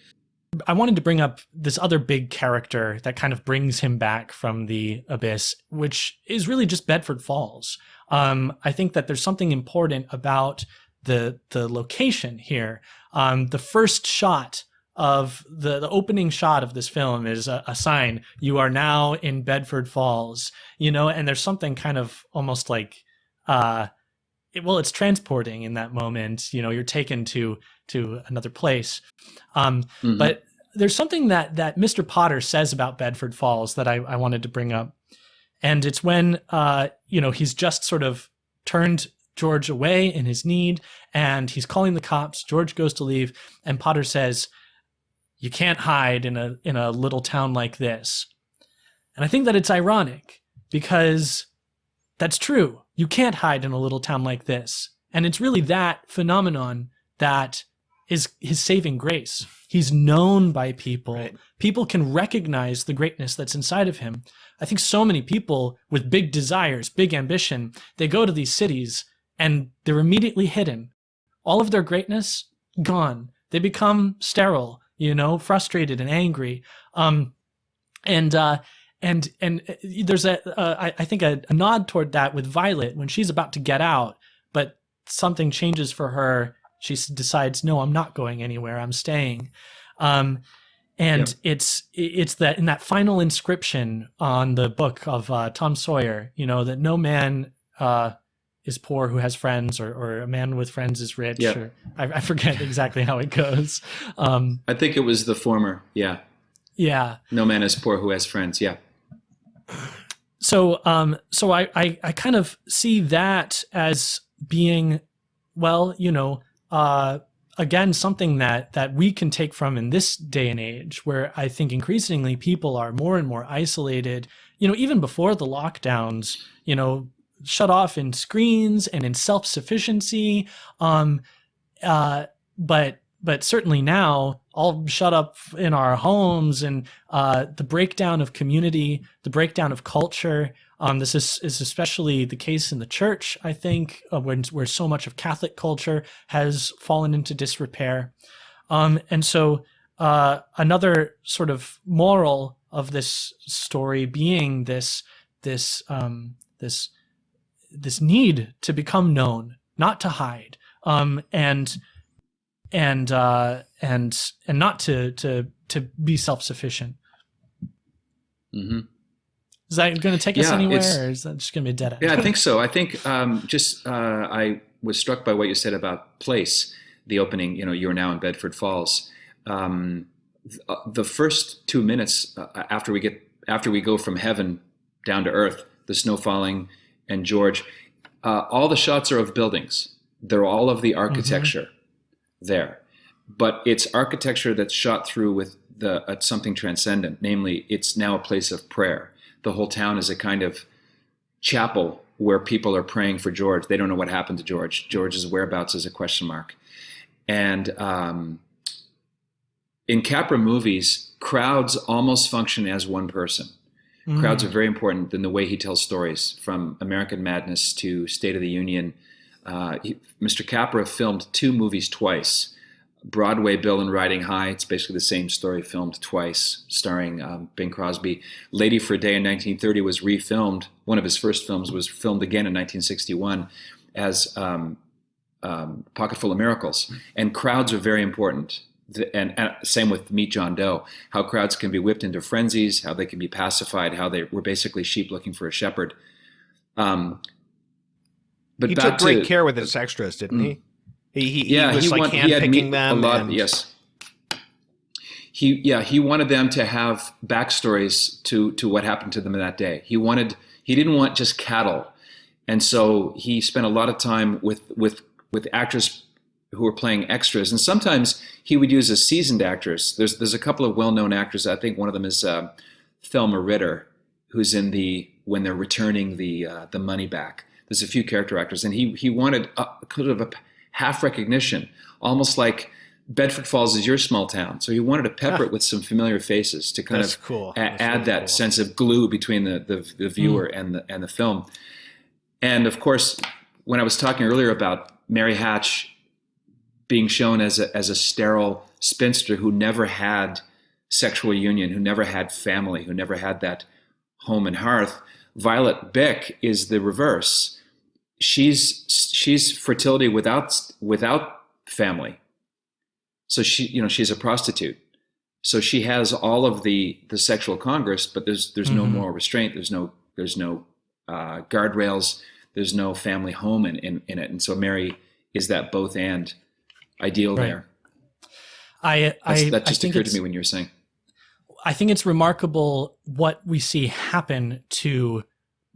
I wanted to bring up this other big character that kind of brings him back from the abyss, which is really just Bedford Falls. I think that there's something important about the location here. The first shot of the opening shot of this film is a sign, "You are now in Bedford Falls," and there's something kind of almost like, it's transporting in that moment. You're taken to another place. But there's something that Mr. Potter says about Bedford Falls that I wanted to bring up. And it's when, he's just sort of turned George away in his need, and he's calling the cops. George goes to leave, and Potter says, "You can't hide in a little town like this." And I think that it's ironic, because that's true. You can't hide in a little town like this. And it's really that phenomenon that is his saving grace. He's known by people. Right. People can recognize the greatness that's inside of him. I think so many people with big desires, big ambition, they go to these cities and they're immediately hidden. All of their greatness, gone. They become sterile, frustrated and angry. And there's I think a nod toward that with Violet when she's about to get out, but something changes for her. She decides, no, I'm not going anywhere. I'm staying. It's that in that final inscription on the book of Tom Sawyer, that no man is poor who has friends, or a man with friends is rich. Yeah. Or, I forget exactly how it goes. I think it was the former. Yeah. Yeah. No man is poor who has friends. Yeah. So I kind of see that as being, again, something that we can take from in this day and age, where I think increasingly people are more and more isolated, even before the lockdowns, shut off in screens and in self-sufficiency. But certainly now, all shut up in our homes, and the breakdown of community, the breakdown of culture. This is especially the case in the church, I think, where so much of Catholic culture has fallen into disrepair. And so another sort of moral of this story being this need to become known, not to hide, and not to be self-sufficient. Mm-hmm. Is that going to take us anywhere, it's- or is that just going to be a dead end? Yeah, I think so. I think I was struck by what you said about place, the opening, you're now in Bedford Falls. The first 2 minutes after we go from heaven down to earth, the snow falling and George, all the shots are of buildings. They're all of the architecture there. But it's architecture that's shot through with something transcendent, namely it's now a place of prayer. The whole town is a kind of chapel where people are praying for George. They don't know what happened to George. George's whereabouts is a question mark. And in Capra movies, crowds almost function as one person. Crowds are very important in the way he tells stories, from American Madness to State of the Union. Mr. Capra filmed 2 movies twice. Broadway, Bill and Riding High. It's basically the same story filmed twice, starring Bing Crosby. Lady for a Day in 1930 was refilmed. One of his first films was filmed again in 1961 as Pocketful of Miracles. And crowds are very important. And same with Meet John Doe, how crowds can be whipped into frenzies, how they can be pacified, how they were basically sheep looking for a shepherd. But He took great care with his extras, didn't he? He was handpicking them. Yes. He wanted them to have backstories to what happened to them that day. He didn't want just cattle, and so he spent a lot of time with actors who were playing extras, and sometimes he would use a seasoned actress. There's a couple of well-known actors. I think one of them is Thelma Ritter, who's in when they're returning the money back. There's a few character actors, and he wanted kind of a half recognition, almost like Bedford Falls is your small town. So he wanted to pepper it with some familiar faces to kind of add that sense of glue between the viewer and the film. And of course, when I was talking earlier about Mary Hatch being shown as a sterile spinster who never had sexual union, who never had family, who never had that home and hearth. Violet Bick is the reverse. She's fertility without family. So she's a prostitute. So she has all of the sexual congress, but there's no moral restraint. There's no guardrails. There's no family home in it. And so Mary is that both and ideal there. That just occurred to me when you were saying. I think it's remarkable what we see happen to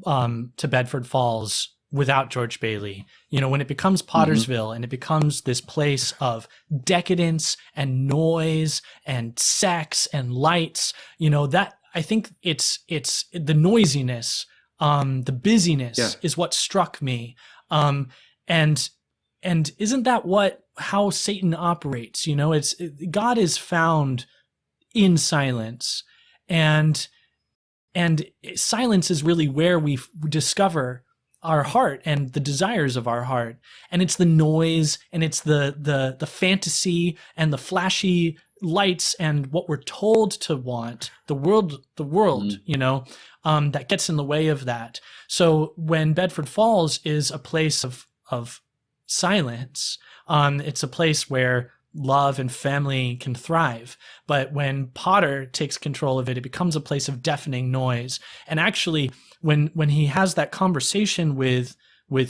Bedford Falls without George Bailey. When it becomes Pottersville and it becomes this place of decadence and noise and sex and lights, that I think it's the noisiness, the busyness is what struck me. And isn't that how Satan operates? God is found in silence, and silence is really where we discover our heart and the desires of our heart. And it's the noise and it's the fantasy and the flashy lights and what we're told to want, the world, that gets in the way of that. So when Bedford Falls is a place of silence, it's a place where love and family can thrive. But when Potter takes control of it, it becomes a place of deafening noise. And actually, when he has that conversation with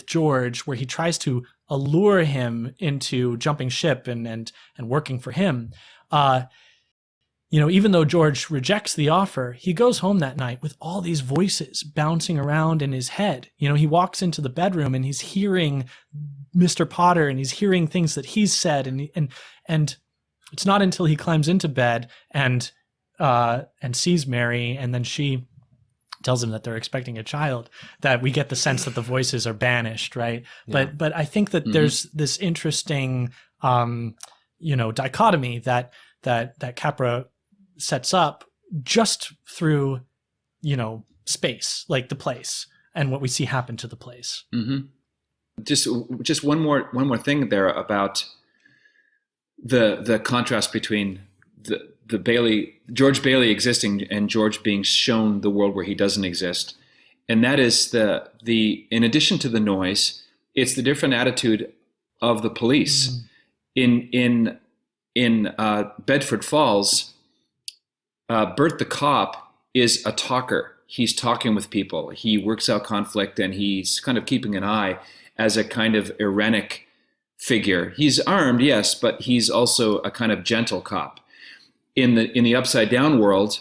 George, where he tries to allure him into jumping ship and working for him, even though George rejects the offer, he goes home that night with all these voices bouncing around in his head. He walks into the bedroom and he's hearing Mr. Potter and he's hearing things that he's said, and it's not until he climbs into bed and sees Mary, and then she tells him that they're expecting a child, that we get the sense that the voices are banished, right? Yeah. But I think that there's this interesting dichotomy that Capra sets up just through space, like the place, and what we see happen to the place. Just one more thing there about the contrast between the George Bailey existing and George being shown the world where he doesn't exist, and that is the in addition to the noise, it's the different attitude of the police. In Bedford Falls, Bert the cop is a talker. He's talking with people. He works out conflict, and he's kind of keeping an eye as a kind of Irenic figure. He's armed, yes, but he's also a kind of gentle cop. In the upside down world,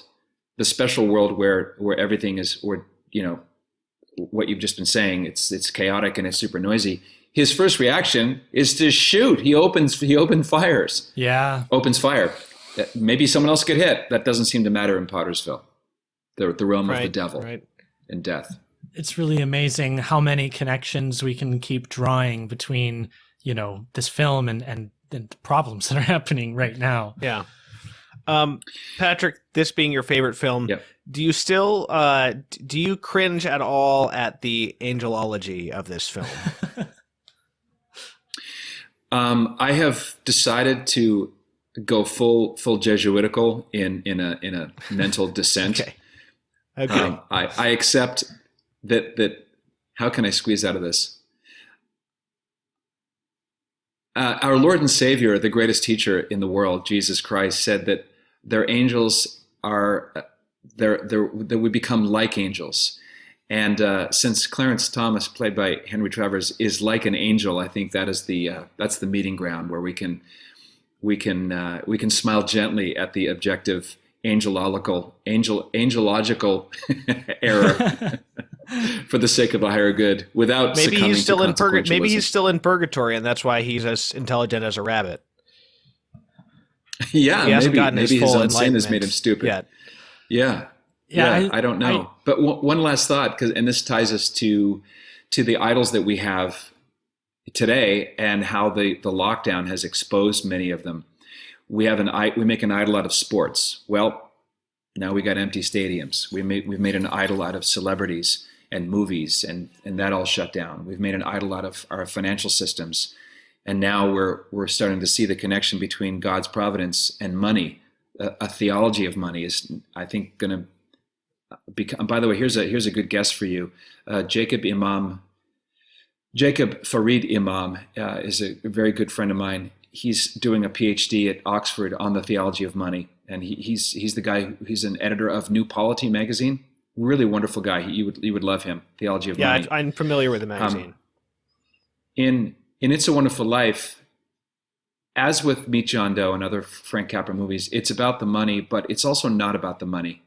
the special world where everything is, what you've just been saying, it's chaotic and it's super noisy. His first reaction is to shoot. He opens fires. Yeah. Opens fire. Maybe someone else get hit. That doesn't seem to matter in Pottersville, the realm of the devil and death. It's really amazing how many connections we can keep drawing between, this film and the problems that are happening right now. Yeah. Patrick, this being your favorite film, do you still do you cringe at all at the angelology of this film? I have decided to go full Jesuitical in a mental descent. Okay. I accept that. How can I squeeze out of this? Our Lord and Savior, the greatest teacher in the world, Jesus Christ, said that their angels are that we become like angels. And since Clarence Thomas, played by Henry Travers, is like an angel, I think that is that's the meeting ground where we can smile gently at the objective angelological error for the sake of a higher good, without maybe he's still in purgatory. Maybe he's consequentialism. still in purgatory, and that's why he's as intelligent as a rabbit. Yeah, he hasn't gotten maybe his full own sin has enlightenment made him stupid. yet. Yeah, I don't know. But one last thought, and this ties us to the idols that we have today and how the lockdown has exposed many of them. We make an idol out of sports. Well, now we got empty stadiums. We've made an idol out of celebrities and movies, and that all shut down. We've made an idol out of our financial systems, And now we're starting to see the connection between God's providence and money. A theology of money is, I think, going to become. By the way, here's a good guess for you. Jacob Farid Imam is a very good friend of mine. He's doing a PhD at Oxford on the theology of money, and he's the guy. He's an editor of New Polity magazine. Really wonderful guy. You would love him. Theology of Money. Yeah, I'm familiar with the magazine. In It's a Wonderful Life, as with Meet John Doe and other Frank Capra movies, it's about the money, but it's also not about the money.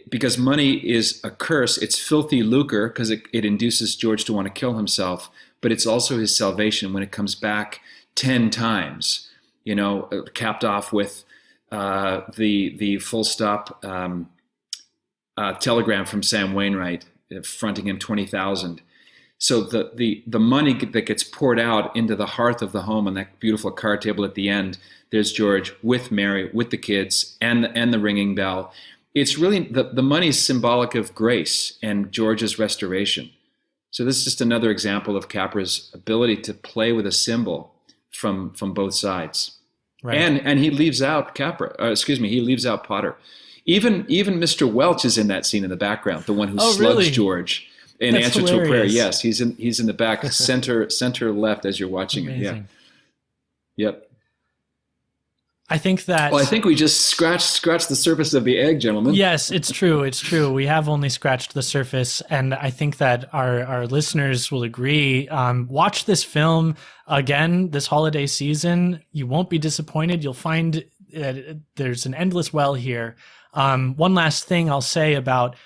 Because money is a curse. It's filthy lucre because it induces George to want to kill himself, but it's also his salvation when it comes back 10 times, capped off with the full stop telegram from Sam Wainwright fronting him 20,000. So the money that gets poured out into the hearth of the home on that beautiful card table at the end, there's George with Mary, with the kids, and the ringing bell. It's really, the money is symbolic of grace and George's restoration. So this is just another example of Capra's ability to play with a symbol from both sides. Right. And he leaves out he leaves out Potter. Even Mr. Welch is in that scene in the background, the one who slugs really? George in That's answer hilarious. To a prayer. Yes, he's in the back, center left as you're watching Amazing. It. Yeah. Yep. I think that. Well, I think we just scratched the surface of the egg, gentlemen. Yes, it's true. It's true. We have only scratched the surface, and I think that our listeners will agree. Watch this film again this holiday season. You won't be disappointed. You'll find there's an endless well here. One last thing I'll say about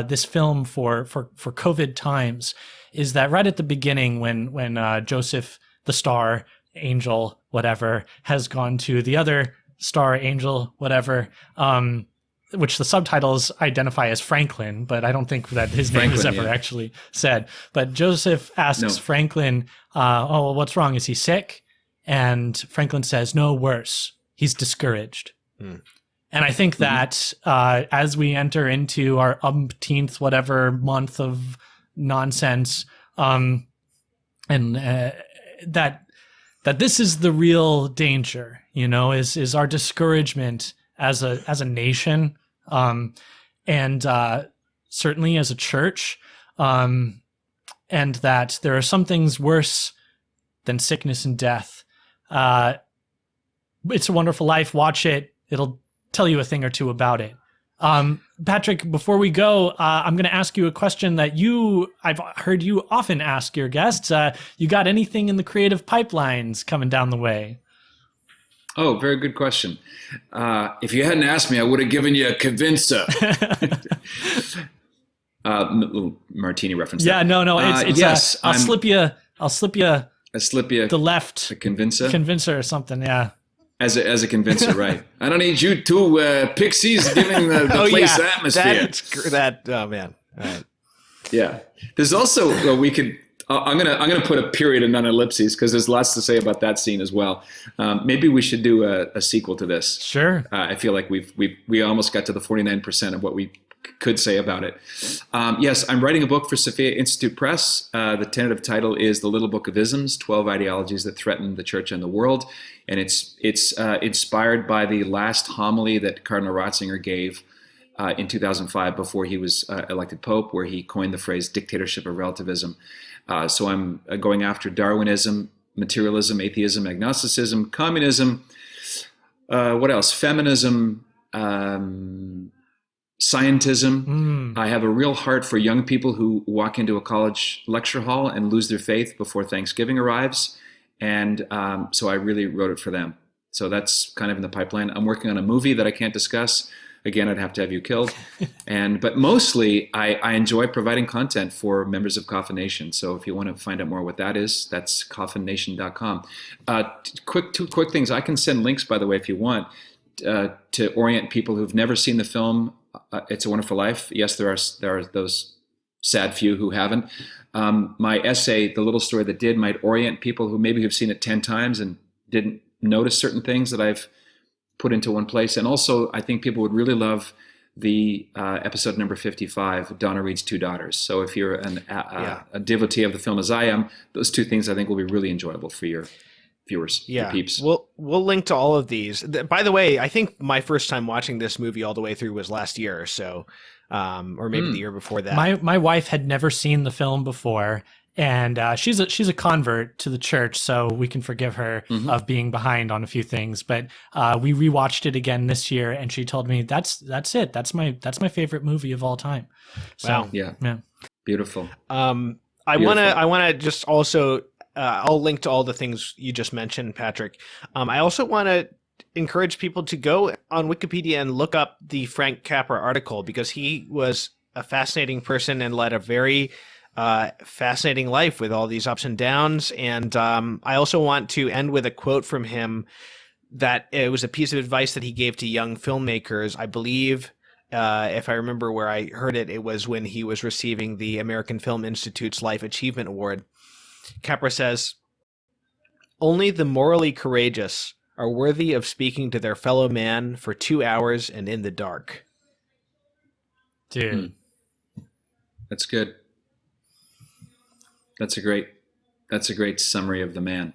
this film for COVID times is that right at the beginning, when Joseph, the star angel, whatever, has gone to the other star angel, whatever, which the subtitles identify as Franklin, but I don't think that his name is ever actually said. But Joseph asks Franklin, well, what's wrong? Is he sick? And Franklin says, no, worse. He's discouraged. And I think that as we enter into our umpteenth whatever month of nonsense, that this is the real danger, is our discouragement as a nation, and certainly as a church, and that there are some things worse than sickness and death. It's a Wonderful Life. Watch it. It'll tell you a thing or two about it. Patrick, before we go, I'm going to ask you a question that I've heard you often ask your guests. You got anything in the creative pipelines coming down the way? Oh, very good question. If you hadn't asked me, I would have given you a convincer. Little martini reference. Yeah, there. no. It's yes. I'll slip you the left. A convincer. Convincer or something. Yeah. As a convincer, right? I don't need you two pixies giving the place atmosphere. Oh man, all right. Yeah. There's also I'm gonna put a period and non ellipses because there's lots to say about that scene as well. Maybe we should do a sequel to this. Sure. I feel like we almost got to the 49% of what we could say about it. Yes, I'm writing a book for Sophia Institute Press. The tentative title is The Little Book of Isms, 12 Ideologies That Threaten the Church and the World. And it's inspired by the last homily that Cardinal Ratzinger gave in 2005 before he was elected Pope, where he coined the phrase dictatorship of relativism. So I'm going after Darwinism, materialism, atheism, agnosticism, communism, what else? Feminism, scientism. I have a real heart for young people who walk into a college lecture hall and lose their faith before Thanksgiving arrives. And so I really wrote it for them. So that's kind of in the pipeline. I'm working on a movie that I can't discuss. Again, I'd have to have you killed. But mostly I enjoy providing content for members of Coffin Nation. So if you want to find out more what that is, that's coffinnation.com. Two quick things. I can send links, by the way, if you want, to orient people who've never seen the film It's a Wonderful Life. Yes, there are those sad few who haven't. My essay, The Little Story That Did, might orient people who maybe have seen it 10 times and didn't notice certain things that I've put into one place. And also, I think people would really love the episode number 55, Donna Reed's Two Daughters. So if you're a devotee of the film as I am, those two things I think will be really enjoyable for your viewers, your peeps. We'll link to all of these. By the way, I think my first time watching this movie all the way through was last year, so or maybe the year before that. My wife had never seen the film before, and she's a convert to the church, so we can forgive her of being behind on a few things. But we rewatched it again this year, and she told me that's it. That's my favorite movie of all time. So, wow. Yeah. Beautiful. I wanna just also I'll link to all the things you just mentioned, Patrick. I also want to encourage people to go on Wikipedia and look up the Frank Capra article, because he was a fascinating person and led a very fascinating life with all these ups and downs. And I also want to end with a quote from him that it was a piece of advice that he gave to young filmmakers. I believe, if I remember where I heard it, it was when he was receiving the American Film Institute's Life Achievement Award. Capra says, "Only the morally courageous are worthy of speaking to their fellow man for 2 hours and in the dark." Dude. That's good. That's a great summary of the man.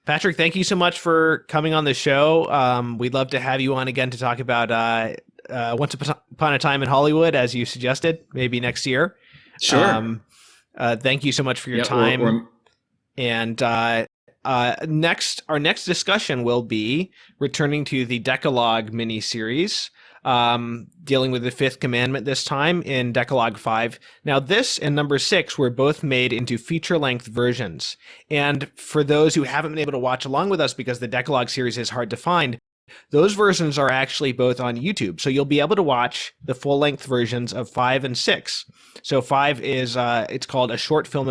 Patrick, thank you so much for coming on the show. We'd love to have you on again to talk about Once Upon a Time in Hollywood, as you suggested, maybe next year. Sure. Thank you so much for your time. And our next discussion will be returning to the Decalogue miniseries, dealing with the fifth commandment this time in Decalogue 5. Now, this and number 6 were both made into feature-length versions. And for those who haven't been able to watch along with us because the Decalogue series is hard to find, those versions are actually both on YouTube. So you'll be able to watch the full-length versions of 5 and 6. So 5 is, it's called A Short Film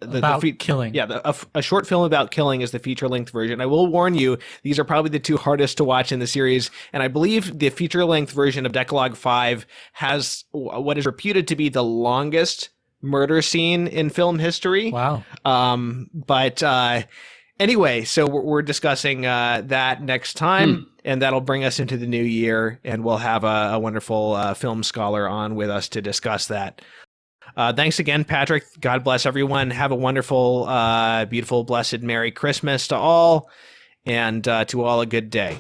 About Killing. Yeah, a short film about killing is the feature-length version. I will warn you, these are probably the two hardest to watch in the series, and I believe the feature-length version of Decalogue 5 has what is reputed to be the longest murder scene in film history. Wow. Anyway, so we're discussing that next time, and that'll bring us into the new year, and we'll have a wonderful film scholar on with us to discuss that. Thanks again, Patrick. God bless everyone. Have a wonderful, beautiful, blessed, Merry Christmas to all, and to all a good day.